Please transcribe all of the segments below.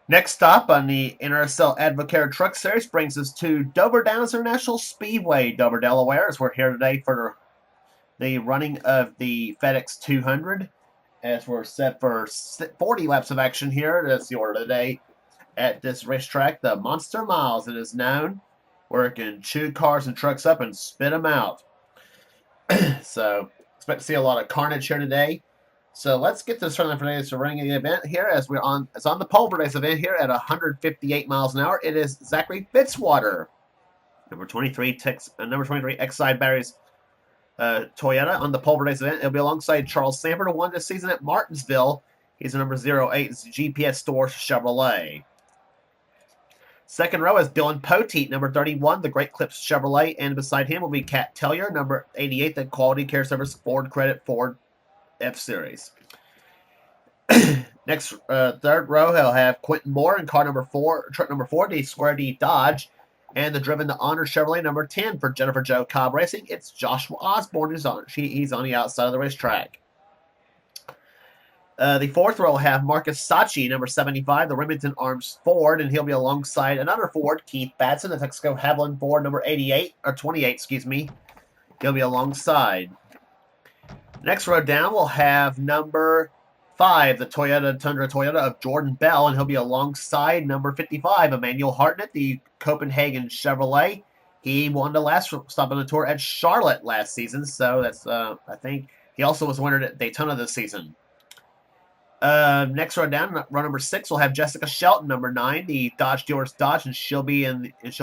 Next stop on the NRSL Advocare Truck Series brings us to Dover Downs International Speedway, Dover, Delaware, as we're here today for the running of the FedEx 200, as we're set for 40 laps of action here. That's the order today at this racetrack. The Monster Miles, it is known, where it can chew cars and trucks up and spit them out. So expect to see a lot of carnage here today. So let's get to the start for today's running event here as we're on. It's on the pole for today's event here at 158 miles an hour. It is Zachary Fitzwater, number 23, number 23 Exide Batteries Toyota on the pole for today's event. It'll be alongside Charles Sanford, who won this season at Martinsville. He's a number 08 GPS Store Chevrolet. Second row is Dylan Poteet, number 31, the Great Clips Chevrolet, and beside him will be Kat Tellier, number 88, the Quality Care Service Ford Credit Ford F-Series. Next, third row, he'll have Quentin Moore in car number 4, truck number 4, the Square D Dodge, and the Driven to Honor Chevrolet number 10 for Jennifer Jo Cobb Racing. It's Joshua Osborne who's on. He's on the outside of the racetrack. The fourth row will have Marcus Sachi, number 75, the Remington Arms Ford, and he'll be alongside another Ford, Keith Batson, the Texaco Haviland Ford, number 88, or 28, excuse me. He'll be alongside. Next row down, we'll have number 5, the Toyota Tundra Toyota of Jordan Bell, and he'll be alongside number 55, Emmanuel Hartnett, the Copenhagen Chevrolet. He won the last stop on the tour at Charlotte last season, so that's, I think, he also was winner at Daytona this season. Next row down, row number 6, we'll have Jessica Shelton, number 9, the Dodge Dealers Dodge, and she'll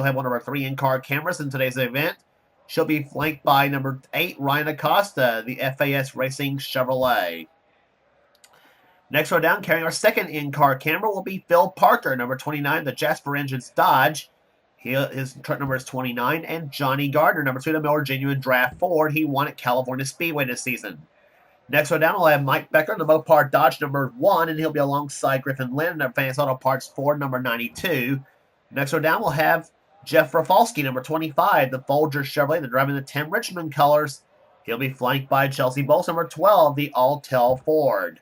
have one of our 3 in-car cameras in today's event. She'll be flanked by number 8, Ryan Acosta, the FAS Racing Chevrolet. Next row down, carrying our second in-car camera will be Phil Parker, number 29, the Jasper Engines Dodge. His truck number is 29, and Johnny Gardner, number 2, the Miller Genuine Draft Ford. He won at California Speedway this season. Next row down, we'll have Mike Becker, the Mopar Dodge number 1, and he'll be alongside Griffin Lynn, Advanced Auto Parts Ford number 92. Next row down, we'll have Jeff Rafalski, number 25, the Folger Chevrolet, the driving the Tim Richmond colors. He'll be flanked by Chelsea Bowles, number 12, the Alltel Ford.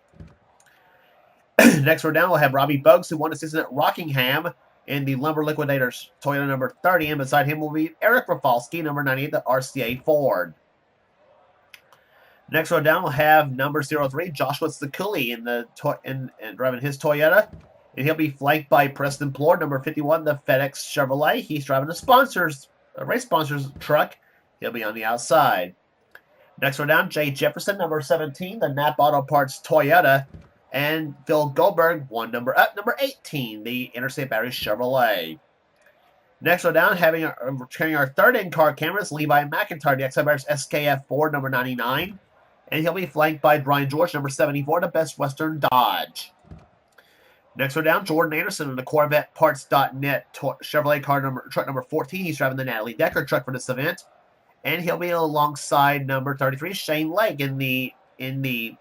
Next row down, we'll have Robbie Bogues, who won the season at Rockingham, in the Lumber Liquidators Toyota number 30, and beside him will be Eric Rafalski, number 98, the RCA Ford. Next row down, we'll have number 03, Joshua Sakuli, in driving his Toyota. And he'll be flanked by Preston Plord, number 51, the FedEx Chevrolet. He's driving a race sponsor's truck. He'll be on the outside. Next row down, Jay Jefferson, number 17, the Napa Auto Parts Toyota. And Phil Goldberg, one number up, number 18, the Interstate Battery Chevrolet. Next row down, carrying our third in-car cameras, Levi McIntyre, the XI Batteries SKF Ford, number 99. And he'll be flanked by Brian George, number 74, the Best Western Dodge. Next row down, Jordan Anderson in the CorvetteParts.net Chevrolet truck number 14. He's driving the Natalie Decker truck for this event. And he'll be alongside number 33, Shane Legg, in the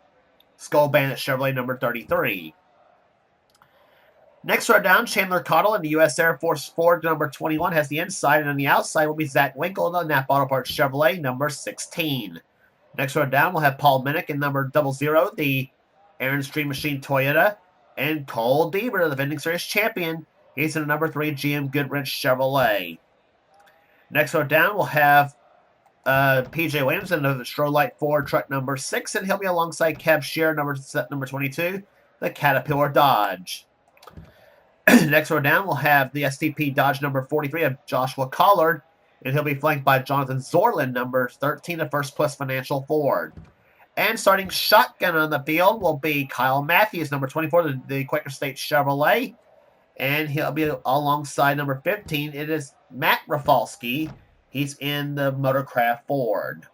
Skull Bandit Chevrolet number 33. Next row down, Chandler Cottle in the U.S. Air Force Ford number 21 has the inside, and on the outside will be Zach Winkle in the Napa Auto Parts Chevrolet number 16. Next row down, we'll have Paul Minnick in number 00, the Aaron Stream Machine Toyota, and Cole Deaver, the Vending Series champion. He's in the number 3 GM Goodrich Chevrolet. Next row down, we'll have PJ Williams in the Strolight Ford truck number 6, and he'll be alongside Kev Shear, number 22, the Caterpillar Dodge. Next row down, we'll have the STP Dodge number 43 of Joshua Collard, and he'll be flanked by Jonathan Zorlin, number 13, the First Plus Financial Ford. And starting shotgun on the field will be Kyle Matthews, number 24, the Quaker State Chevrolet. And he'll be alongside number 15. It is Matt Rafalski. He's in the Motorcraft Ford.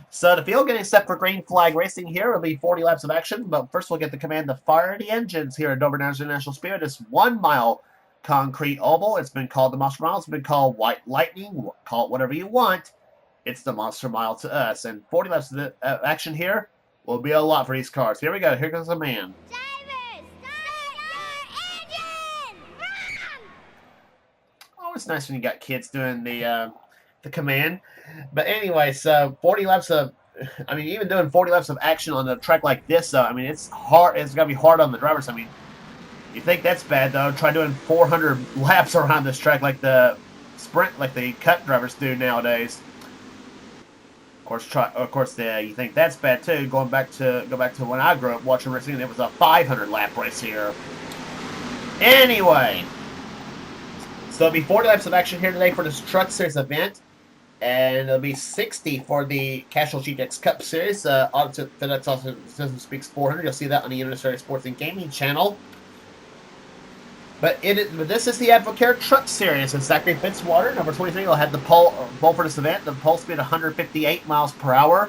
So the field getting set for green flag racing here. It'll be 40 laps of action. But first we'll get the command to fire the engines here at Dover Downs International Speedway. This 1 mile concrete oval. It's been called the Monster Mile. It's been called White Lightning. Call it whatever you want. It's the Monster Mile to us. And 40 laps of action here will be a lot for these cars. Here we go. Here goes the man. Drivers, start your engine! Run! Oh, it's nice when you got kids doing the command. But anyway, so 40 laps of, even doing 40 laps of action on a track like this, it's hard. It's got to be hard on the drivers. You think that's bad though? Try doing 400 laps around this track like the sprint, like the cut drivers do nowadays. Of course, you think that's bad too. Go back to when I grew up watching racing, and it was a 500 lap race here. Anyway, so there'll be 40 laps of action here today for this Truck Series event, and it'll be 60 for the Casual GTX Cup Series. FedEx also speaks 400. You'll see that on the NRSL Sports and Gaming channel. But this is the Advocare Truck Series. And Zachary Fitzwater, number 23, will have the pole for this event. The pole speed 158 miles per hour.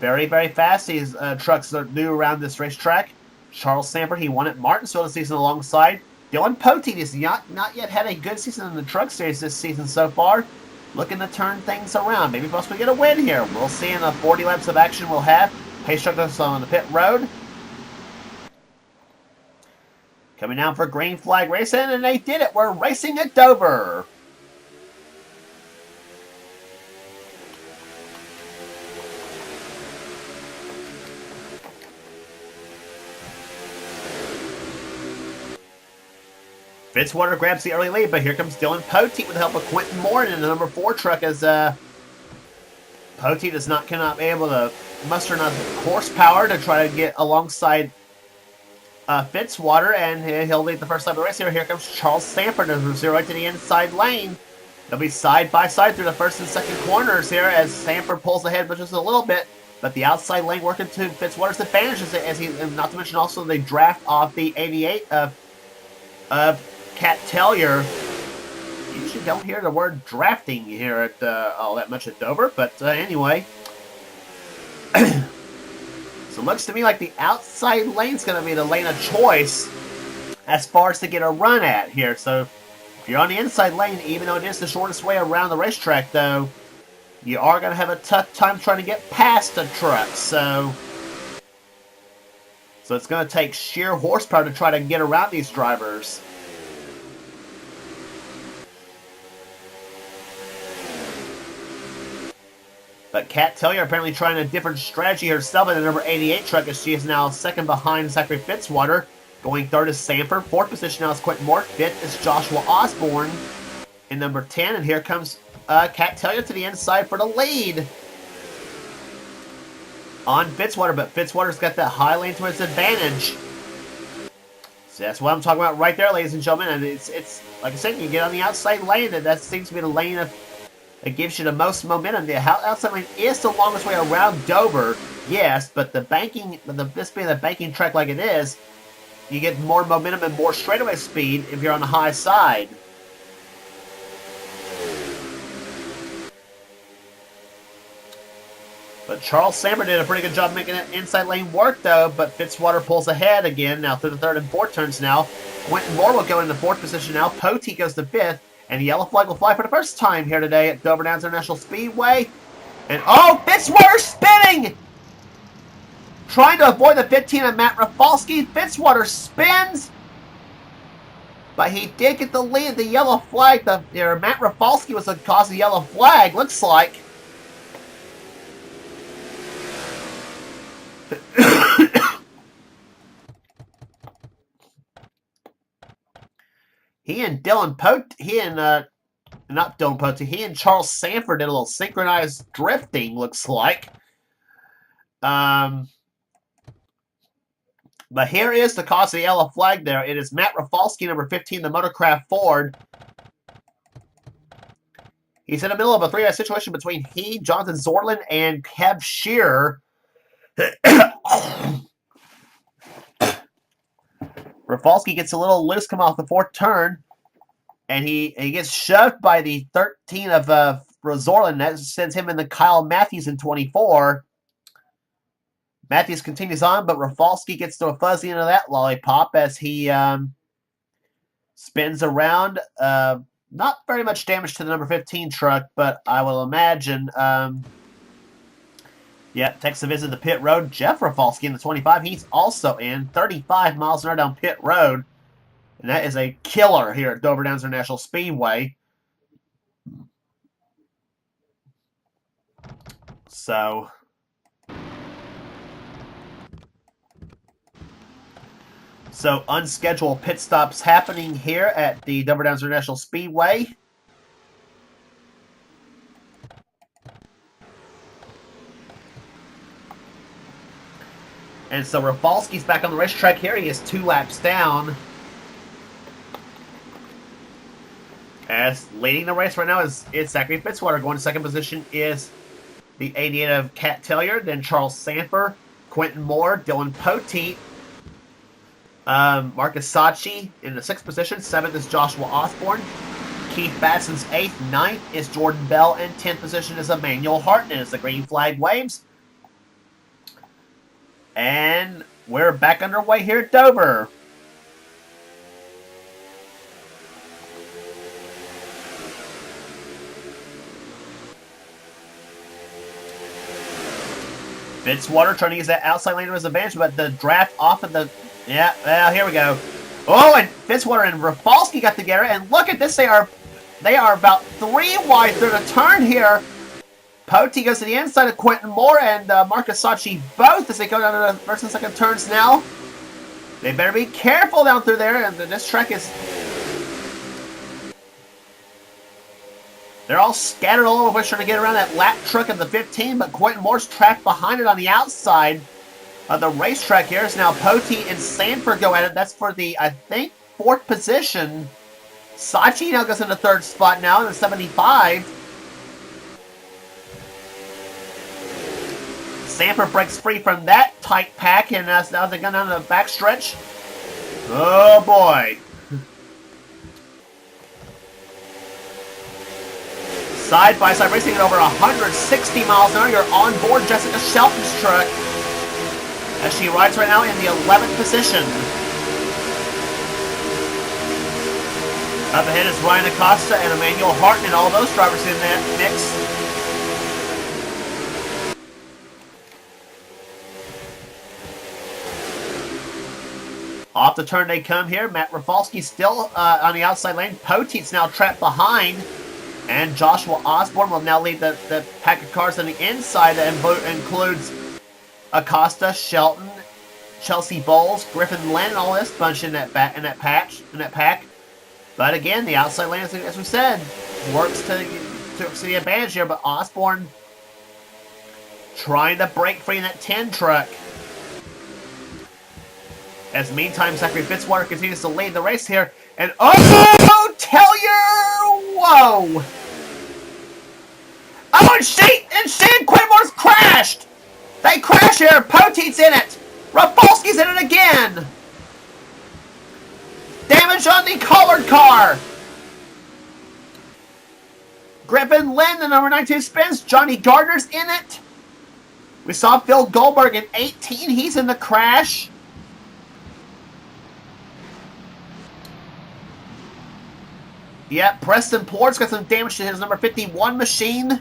Very, very fast. These trucks are new around this racetrack. Charles Sanford, he won at Martinsville this season alongside Dylan Poteet. He's not yet had a good season in the Truck Series this season so far. Looking to turn things around. Maybe possibly get a win here. We'll see in the 40 laps of action we'll have. Pace truckers on the pit road. Coming down for green flag racing, and they did it. We're racing at Dover. Fitzwater grabs the early lead, but here comes Dylan Poteet with the help of Quentin Moore in the number 4 truck as Poteet cannot be able to muster enough horsepower to try to get alongside Fitzwater, and he'll lead the first lap of the race here. Here comes Charles Sanford as we zero right to the inside lane. They'll be side by side through the first and second corners here as Sanford pulls ahead but just a little bit. But the outside lane working to Fitzwater's advantage as he, not to mention also the draft off the 88 of Cat Tellier. You usually don't hear the word drafting here at all that much at Dover, but anyway. So it looks to me like the outside lane's going to be the lane of choice as far as to get a run at here. So if you're on the inside lane, even though it is the shortest way around the racetrack, though, you are going to have a tough time trying to get past the trucks. So it's going to take sheer horsepower to try to get around these drivers. But Kat Tellier apparently trying a different strategy herself in the number 88 truck as she is now second behind Zachary Fitzwater. Going third is Sanford. Fourth position now is Quentin Moore. Fifth is Joshua Osborne in number 10. And here comes Kat Tellier to the inside for the lead on Fitzwater. But Fitzwater's got that high lane to his advantage. So that's what I'm talking about right there, ladies and gentlemen. And it's like I said, you get on the outside lane, and that seems to be the lane of it gives you the most momentum. The outside lane is the longest way around Dover, yes, but this being the banking track like it is, you get more momentum and more straightaway speed if you're on the high side. But Charles Sammer did a pretty good job making that inside lane work, though, but Fitzwater pulls ahead again now through the third and fourth turns now. Quentin Moore will go into fourth position now. Poteet goes to fifth. And the yellow flag will fly for the first time here today at Dover Downs International Speedway. And oh, Fitzwater spinning! Trying to avoid the 15 of Matt Rafalski. Fitzwater spins. But he did get the lead. The yellow flag, Matt Rafalski was the cause of the yellow flag, looks like. He and Charles Sanford did a little synchronized drifting, looks like. But here is the cause of the yellow flag there. It is Matt Rafalski, number 15, the Motorcraft Ford. He's in the middle of a three-way situation between Jonathan Zorlin, and Kev Shearer. Rafalski gets a little loose coming off the fourth turn, and he gets shoved by the 13 of Zorlin. That sends him into Kyle Matthews in 24. Matthews continues on, but Rafalski gets to a fuzzy into that lollipop as he spins around. Not very much damage to the number 15 truck, but I will imagine... takes a visit to the pit road. Jeff Rafalski in the 25. He's also in 35 miles an hour down pit road. And that is a killer here at Dover Downs International Speedway. So unscheduled pit stops happening here at the Dover Downs International Speedway. And so Rafalski's back on the racetrack here. He is 2 laps down. As leading the race right now is Zachary Fitzwater. Going to second position is the 88 of Cat Tellier, then Charles Sanford, Quentin Moore, Dylan Poteet, Marcus Sachi in the 6th position. 7th is Joshua Osborne. Keith Batson's 8th. 9th is Jordan Bell, and 10th position is Emmanuel Hartnett as the green flag waves. And we're back underway here at Dover. Fitzwater trying to use that outside lane to his advantage, but the draft off of the... Yeah, well, here we go. Oh, and Fitzwater and Rafalski got together, and look at this. They are about 3 wide through the turn here. Poteet goes to the inside of Quentin Moore and Marcus Sachi both as they go down to the first and second turns now. They better be careful down through there, and this track is... They're all scattered all over the place trying to get around that lap truck of the 15, but Quentin Moore's trapped behind it on the outside of the racetrack here. It's now Poteet and Sanford go at it. That's for the, I think, 4th position. Sachi now goes in the 3rd spot now in the 75. Sanford breaks free from that tight pack, and now they're going down the backstretch. Oh, boy. Side-by-side racing at over 160 miles an hour. You're on board Jessica Shelton's truck as she rides right now in the 11th position. Up ahead is Ryan Acosta and Emmanuel Hartnett, all those drivers in that mix. Off the turn they come here. Matt Rafalski still on the outside lane. Poteet's now trapped behind. And Joshua Osborne will now lead the pack of cars on the inside that includes Acosta, Shelton, Chelsea Bowles, Griffin Lynn, all this bunch in that pack. But again, the outside lane, as we said, works to the advantage here. But Osborne trying to break free in that 10 truck. As meantime, Zachary Fitzwater continues to lead the race here. And oh, Tellier! Whoa! Oh, and she and Quinmore's crashed! They crash here! Poteet's in it! Rafalski's in it again! Damage on the colored car! Griffin Lynn, the number 92 spins. Johnny Gardner's in it. We saw Phil Goldberg in 18. He's in the crash. Yeah, Preston Plord's got some damage to his number 51 machine.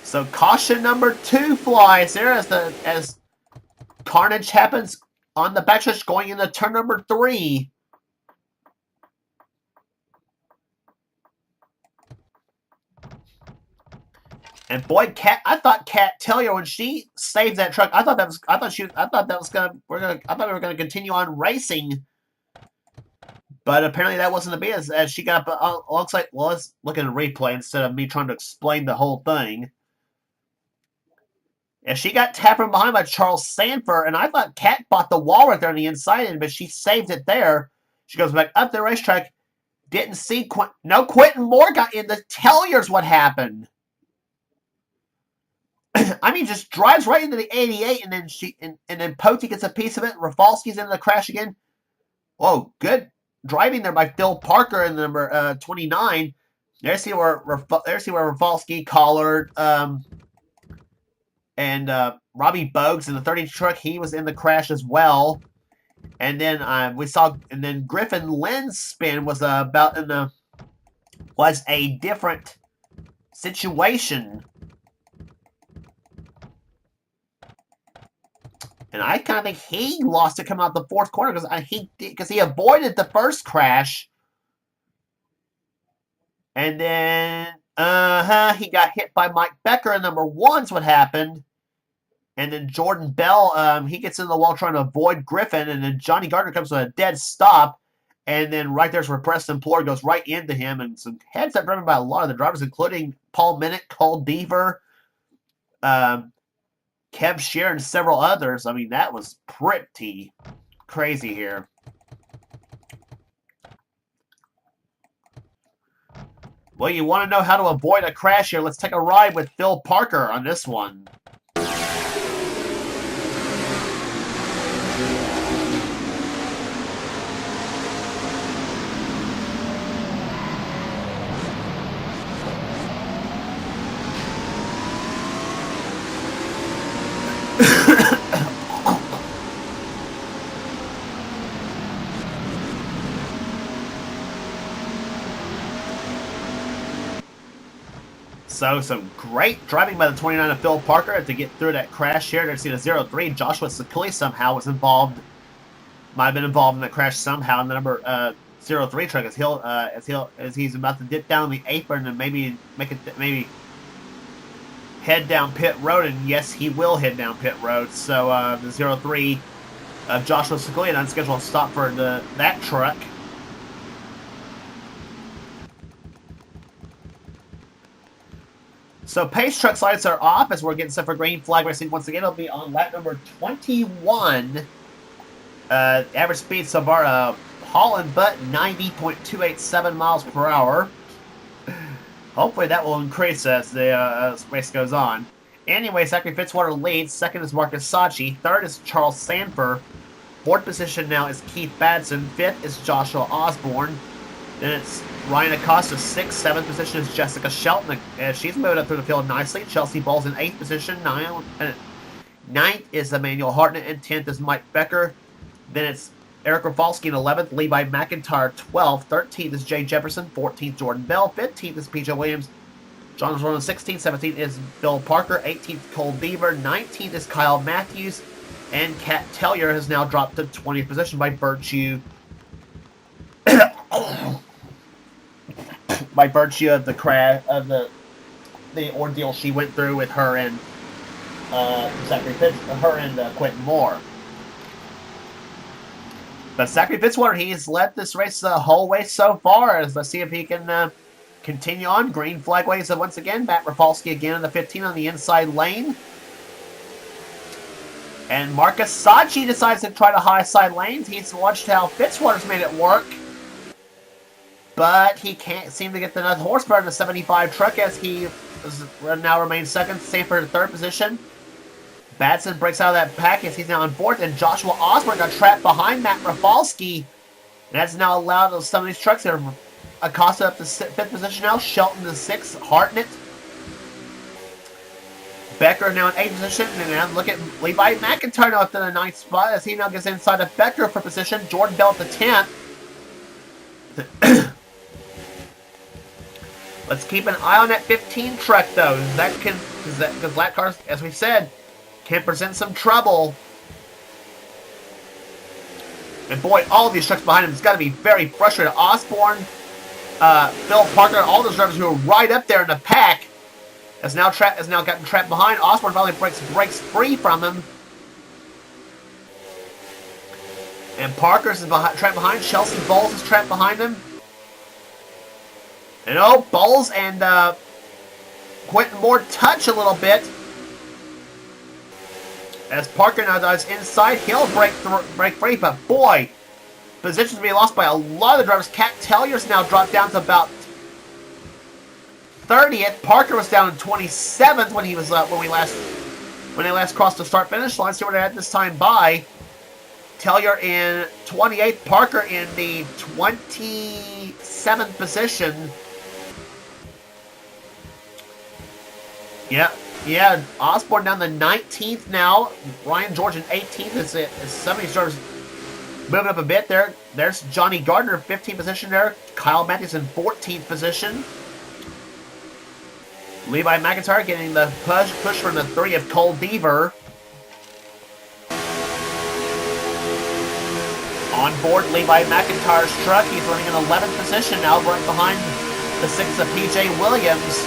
So caution number 2 flies there as carnage happens on the backstretch going into turn number 3. And boy, I thought Cat Tellier, when she saved that truck, I thought we were gonna continue on racing. But apparently that wasn't to be as she got up alongside. Well, let's look at a replay instead of me trying to explain the whole thing. And she got tapped from behind by Charles Sanford, and I thought Cat bought the wall right there on the inside, but she saved it there. She goes back up the racetrack. Didn't see Quentin Moore got in. The Tellier's what happened. I mean, just drives right into the 88, and then Poteet gets a piece of it. Rafalski's into the crash again. Oh, good driving there by Phil Parker in the number 29. There's where Rafalski collared and Robbie Bogues in the 30 truck. He was in the crash as well. And then Griffin Lynn's spin was was a different situation. And I kind of think he lost it coming out the 4th corner because he avoided the first crash. And then he got hit by Mike Becker in number 1's what happened. And then Jordan Bell, he gets in the wall trying to avoid Griffin, and then Johnny Gardner comes to a dead stop. And then right there's where Preston Plour goes right into him, and some heads up driven by a lot of the drivers, including Paul Minnick, Cole Deaver, Kev Shear, and several others. I mean, that was pretty crazy here. Well, you want to know how to avoid a crash here? Let's take a ride with Phil Parker on this one. So, some great driving by the 29 of Phil Parker to get through that crash here. There's the 0-3. Joshua Sakuli somehow was involved. Might have been involved in the crash somehow. And the number 0-3 truck as he's about to dip down the apron and maybe head down pit road. And yes, he will head down pit road. So the 0-3 of Joshua Sakuli, an unscheduled stop for that truck. So pace truck lights are off as we're getting set for green flag racing once again. It'll be on lap number 21. Average speed so far, Holland Butt 90.287 miles per hour. Hopefully that will increase as the race goes on. Anyway, Zachary Fitzwater leads. Second is Marcus Sachi. Third is Charles Sanford. Fourth position now is Keith Badson. Fifth is Joshua Osborne. Then it's Ryan Acosta, 6th. 7th position is Jessica Shelton. She's moving up through the field nicely. Chelsea Ball's in 8th position. 9th is Emmanuel Hartnett, and 10th is Mike Becker. Then it's Eric Rafalski in 11th. Levi McIntyre, 12th. 13th is Jay Jefferson. 14th, Jordan Bell. 15th is PJ Williams. John Ronan, 16th. 17th is Bill Parker. 18th, Cole Beaver. 19th is Kyle Matthews. And Kat Tellier has now dropped to 20th position by virtue of the crash of the ordeal she went through with her and Quentin Moore. But Zachary Fitzwater, he's led this race the whole way so far. Let's see if he can continue on. Green flag waves once again. Matt Rafalski again in the 15 on the inside lane. And Marcus Sachi decides to try the high side lanes. He's watched how Fitzwater's made it work. But he can't seem to get the enough horsepower in the 75 truck as he now remains second. Sanford in third position. Badson breaks out of that pack as he's now on fourth. And Joshua Osborne got trapped behind Matt Rafalski. And that's now allowed some of these trucks here. Acosta up to fifth position now. Shelton to sixth. Hartnett. Becker now in eighth position. And now look at Levi McIntyre now up to the ninth spot as he now gets inside of Becker for position. Jordan Bell at the 10th. Let's keep an eye on that 15 truck, though. Because lap cars, as we said, can present some trouble. And boy, all of these trucks behind him has got to be very frustrated. Osborne, Phil Parker, all those drivers who are right up there in the pack, has now gotten trapped behind. Osborne finally breaks free from him. And Parker's trapped behind. Chelsea Bowles is trapped behind him. And Bowles and Quentin Moore touch a little bit. As Parker now does inside, he'll break free, but boy, positions being lost by a lot of the drivers. Kat Tellier's now dropped down to about 30th. Parker was down in 27th when he was when they last crossed the start finish line. See what they had this time by. Tellier in 28th, Parker in the 27th position. Yeah, Osborne down the 19th now. Ryan George in 18th. As some of these drivers moving up a bit there. There's Johnny Gardner, 15th position there. Kyle Matthews in 14th position. Levi McIntyre getting the push from the 3 of Cole Deaver. On board Levi McIntyre's truck. He's running in 11th position now, right behind the 6 of PJ Williams.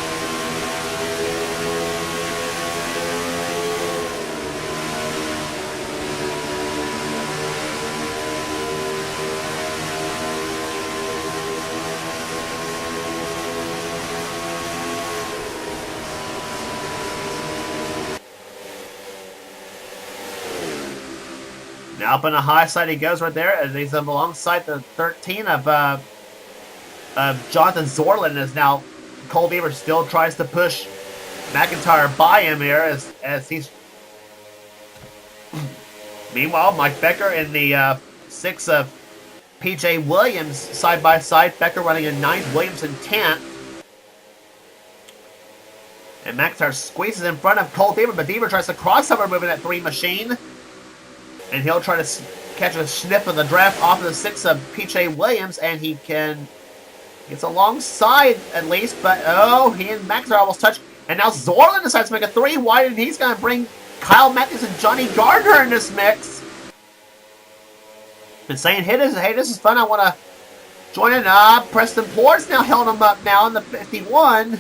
Up on the high side he goes right there, and he's alongside the 13 of Jonathan Zorlin. Is now Cole Beaver still tries to push McIntyre by him here as he's. Meanwhile, Mike Becker in the 6 of PJ Williams side by side. Becker running in 9th, Williams in 10th. And McIntyre squeezes in front of Cole Beaver, but Beaver tries to crossover move in that 3 machine. And he'll try to catch a sniff of the draft off of the 6 of PJ Williams, and he gets alongside at least, but oh, he and McIntyre almost touch. And now Zorlin decides to make a 3 wide, and he's going to bring Kyle Matthews and Johnny Gardner in this mix. Been saying, hey, this is fun. I want to join it up. Preston Port's now held him up now in the 51.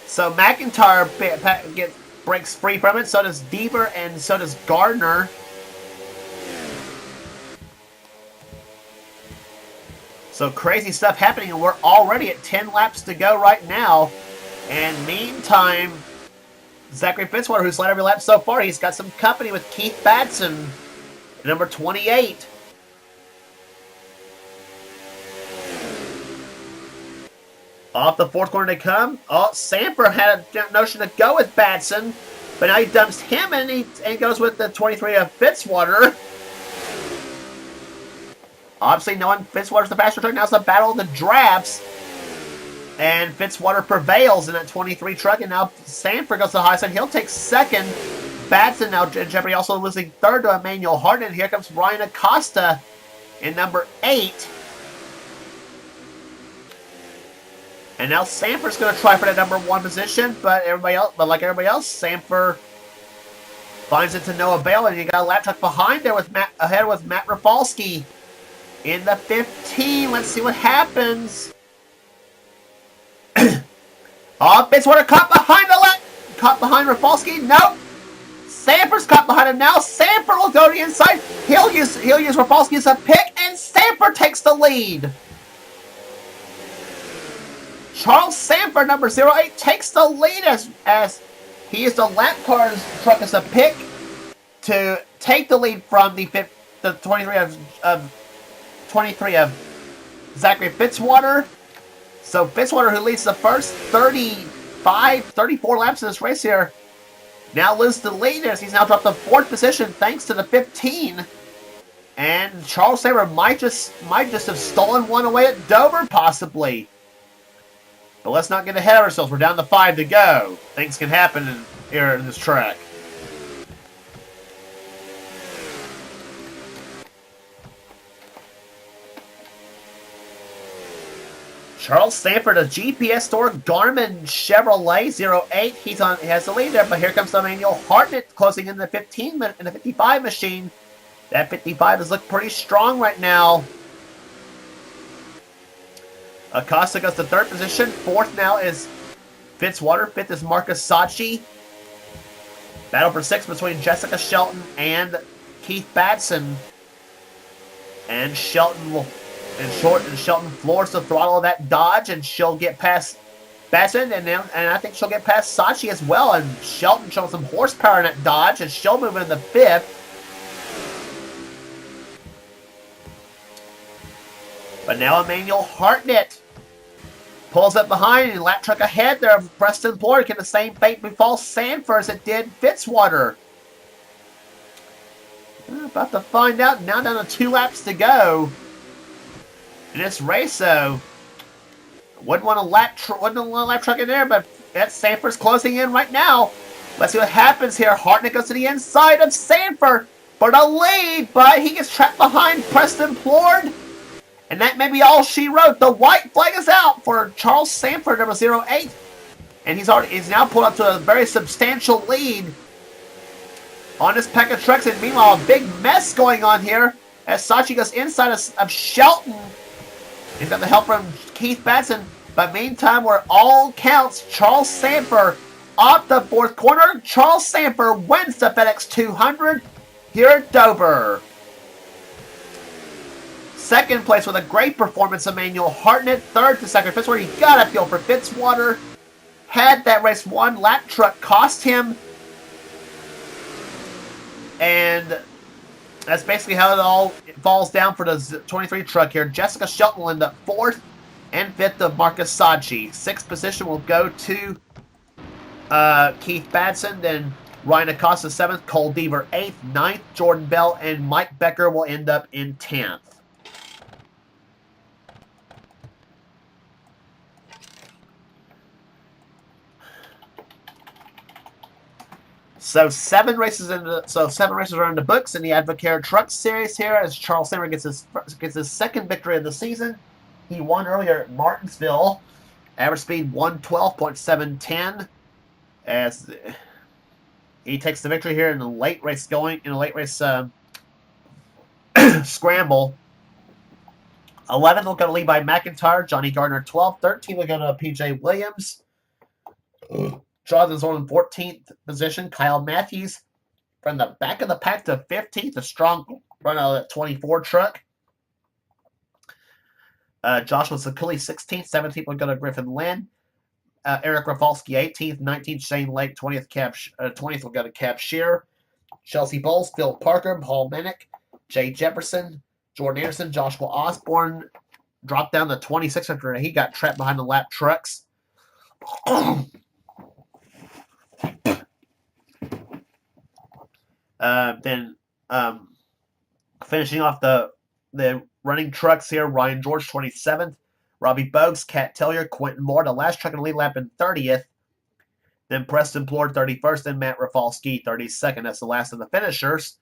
So McIntyre breaks free from it. So does Deaver and so does Gardner. So crazy stuff happening, and we're already at 10 laps to go right now. And meantime, Zachary Fitzwater, who's led every lap so far, he's got some company with Keith Batson, number 28. Off the 4th corner they come. Oh, Sanford had a notion to go with Batson, but now he dumps him and he goes with the 23 of Fitzwater. Obviously, knowing Fitzwater's the faster truck, now it's the battle of the drafts. And Fitzwater prevails in that 23 truck, and now Sanford goes to the high side. He'll take 2nd. Batson now in jeopardy, also losing 3rd to Emmanuel Hartnett. Here comes Ryan Acosta in number 8. And now Sanford's going to try for that number 1 position, but like everybody else, Sanford finds it to no avail, and you got a lap truck behind there with Matt Rafalski in the 15. Let's see what happens. Oh, Fitzwater caught behind Rafalski. Nope. Sanford's caught behind him now. Sanford will go to the inside. He'll use Rafalski as a pick, and Sanford takes the lead. Charles Sanford, number 08, takes the lead as he used a lap car's truck as a pick to take the lead from the 23 of Zachary Fitzwater. So Fitzwater, who leads the first 34 laps in this race here, now loses the lead as he's now dropped the 4th position thanks to the 15. And Charles Sanford might just have stolen one away at Dover, possibly. But let's not get ahead of ourselves. We're down to 5 to go. Things can happen here in this track. Charles Sanford, a GPS store, Garmin Chevrolet 08. He has the lead there, but here comes Emmanuel Hartnett closing in the 15 in the 55 machine. That 55 has looked pretty strong right now. Acosta goes to 3rd position. 4th now is Fitzwater. 5th is Marcus Sachi. Battle for 6th between Jessica Shelton and Keith Batson. And Shelton floors the throttle of that Dodge, and she'll get past Batson, and I think she'll get past Sachi as well. And Shelton shows some horsepower in that Dodge, and she'll move into the 5th. But now Emmanuel Hartnett pulls up behind, and lap truck ahead there of Preston Ploy. Can the same fate befall Sanford as it did Fitzwater? About to find out. Now down to 2 laps to go in this race, so wouldn't want a lap truck in there, but that Sanford's closing in right now. Let's see what happens here. Hartnett goes to the inside of Sanford for the lead, but he gets trapped behind Preston Plord. And that may be all she wrote. The white flag is out for Charles Sanford, number 08. And he's now pulled up to a very substantial lead on this pack of trucks. And meanwhile, a big mess going on here as Sachi goes inside of Shelton. He's got the help from Keith Batson. But meantime, where all counts, Charles Sanford off the 4th corner. Charles Sanford wins the FedEx 200 here at Dover. 2nd place with a great performance, Emmanuel Hartnett. 3rd to 2nd Fitzwater. You gotta feel for Fitzwater. had that race won. Lap truck cost him. And that's basically how it all falls down for the 23 truck here. Jessica Shelton will end up 4th and 5th of Marcus Sachi. 6th position will go to Keith Badson. Then Ryan Acosta 7th, Cole Deaver 8th, 9th, Jordan Bell, and Mike Becker will end up in 10th. So seven races are in the books in the Advocare Truck Series here as Charles Sammer gets his second victory of the season. He won earlier at Martinsville. Average speed 112.710 as he takes the victory here in the late race scramble. 11th will go to Levi McIntyre, Johnny Gardner 12th, 13th will go to PJ Williams. Jonathan Zorn in 14th position. Kyle Matthews from the back of the pack to 15th. A strong run out of that 24 truck. Joshua Sakuli 16th. 17th will go to Griffin Lynn. Eric Rafalski 18th. 19th Shane Lake. 20th will go to Cab Shearer. Chelsea Bowles, Phil Parker, Paul Minnick, Jay Jefferson, Jordan Anderson, Joshua Osborne dropped down to 26th after he got trapped behind the lap trucks. Then finishing off the running trucks here, Ryan George 27th, Robbie Bogues, Kat Tellier, Quentin Moore, the last truck in the lead lap in 30th. Then Preston Plord 31st, and Matt Rafalski 32nd. That's the last of the finishers.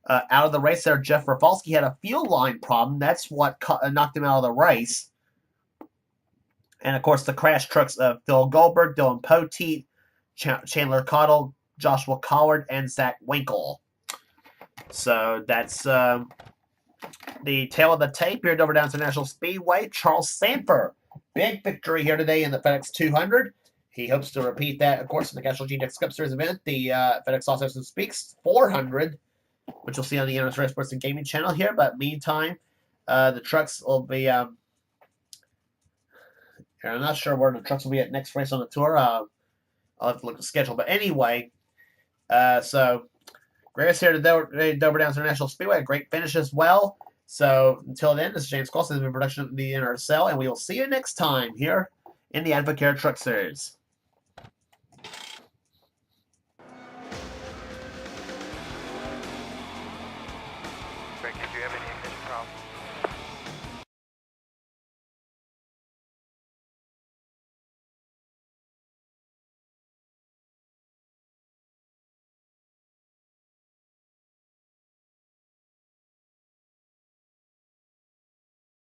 Out of the race there, Jeff Rafalski had a fuel line problem. That's what knocked him out of the race. And, of course, the crash trucks of Phil Goldberg, Dylan Poteet, Chandler Cottle, Joshua Collard, and Zach Winkle. So that's the tail of the tape here at Dover Downs International Speedway. Charles Sanford, big victory here today in the FedEx 200. He hopes to repeat that, of course, in the Casual G-Dex Cup Series event, the FedEx Automotive Speaks 400, which you'll see on the NRSL Sports and Gaming channel here. But meantime, the trucks will be... I'm not sure where the trucks will be at next race on the tour. I'll have to look at the schedule. But anyway, so great race here today, Dover Downs International Speedway. A great finish as well. So until then, this is James Colson, the production of the NRSL, and we will see you next time here in the Advocare Truck Series.